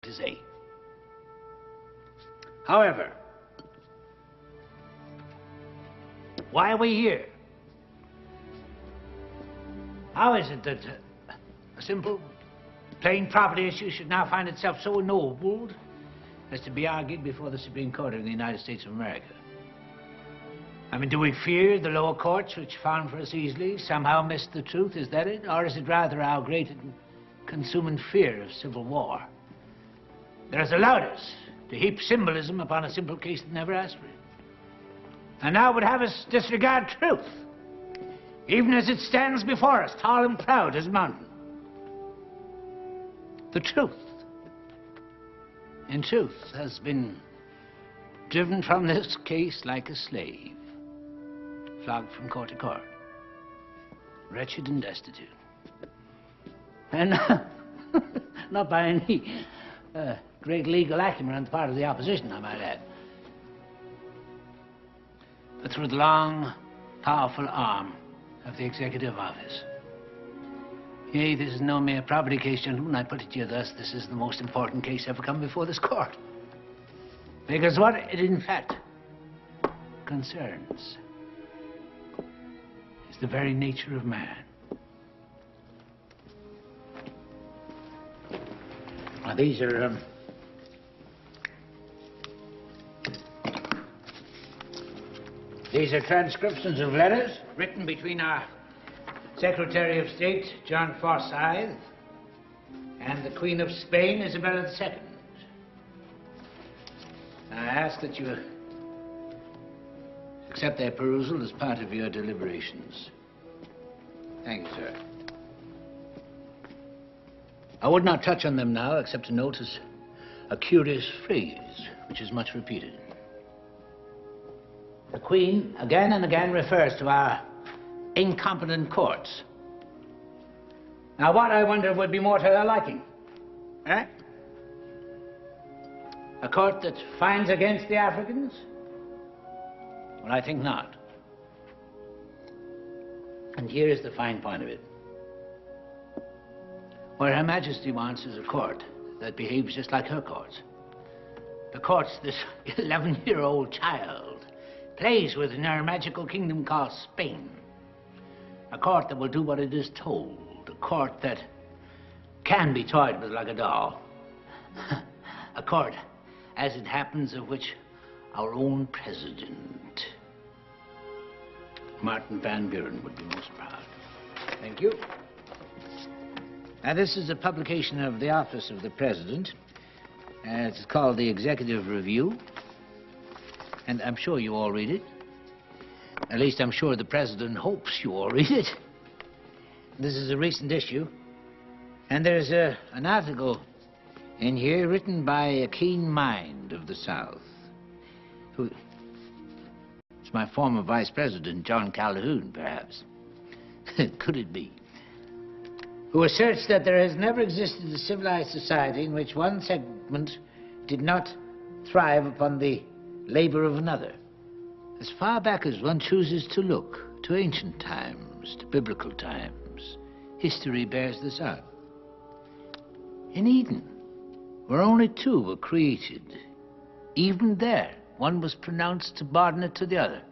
to say. However, why are we here? How is it that a simple, plain property issue should now find itself so ennobled as to be argued before the Supreme Court of the United States of America? I mean, do we fear the lower courts, which found for us easily, somehow missed the truth? Is that it? Or is it rather our great and consuming fear of civil war that has allowed us to heap symbolism upon a simple case that never asked for it? And now would have us disregard truth, even as it stands before us, tall and proud as a mountain. The truth, in truth, has been driven from this case like a slave, flogged from court to court, wretched and destitute. And not by any great legal acumen on the part of the opposition, I might add, but through the long, powerful arm of the executive office. Yea, this is no mere property case, gentlemen. I put it to you thus: this is the most important case ever come before this court. Because what it in fact concerns is the very nature of man. Now, these are transcriptions of letters written between our Secretary of State, John Forsyth, and the Queen of Spain, Isabella II. I ask that you accept their perusal as part of your deliberations. Thank you, sir. I would not touch on them now, except to notice a curious phrase, which is much repeated. The Queen again and again refers to our incompetent courts. Now, what, I wonder, would be more to her liking? Eh? A court that finds against the Africans? Well, I think not. And here is the fine point of it. What Her Majesty wants is a court that behaves just like her courts. The courts this 11-year-old child plays with in her magical kingdom called Spain. A court that will do what it is told. A court that can be toyed with like a doll. A court, as it happens, of which our own president, Martin Van Buren, would be most proud. Thank you. Now, this is a publication of the Office of the President. It's called the Executive Review. And I'm sure you all read it. At least I'm sure the President hopes you all read it. This is a recent issue. And there's an article in here written by a keen mind of the South, who... It's my former Vice President, John Calhoun, perhaps. Could it be? Who asserts that there has never existed a civilized society in which one segment did not thrive upon the labor of another. As far back as one chooses to look, to ancient times, to biblical times, history bears this out. In Eden, where only two were created, even there, one was pronounced subordinate to the other.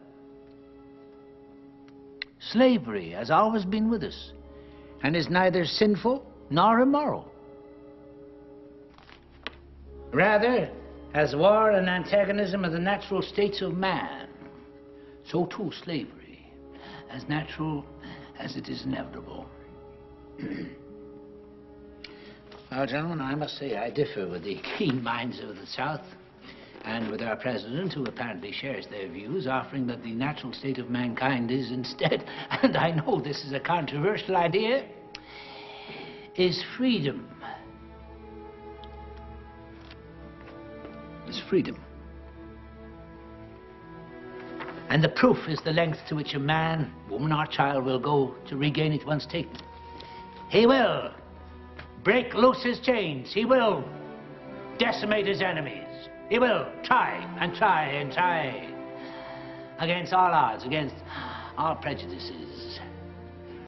Slavery has always been with us, and is neither sinful nor immoral. Rather, as war and antagonism are the natural states of man, so too slavery, as natural as it is inevitable. Well, gentlemen, I must say I differ with the keen minds of the South, and with our president, who apparently shares their views, offering that the natural state of mankind is instead, and I know this is a controversial idea, is freedom. Is freedom. And the proof is the length to which a man, woman, or child will go to regain it once taken. He will break loose his chains. He will decimate his enemies. He will try and try and try against all odds, against all prejudices,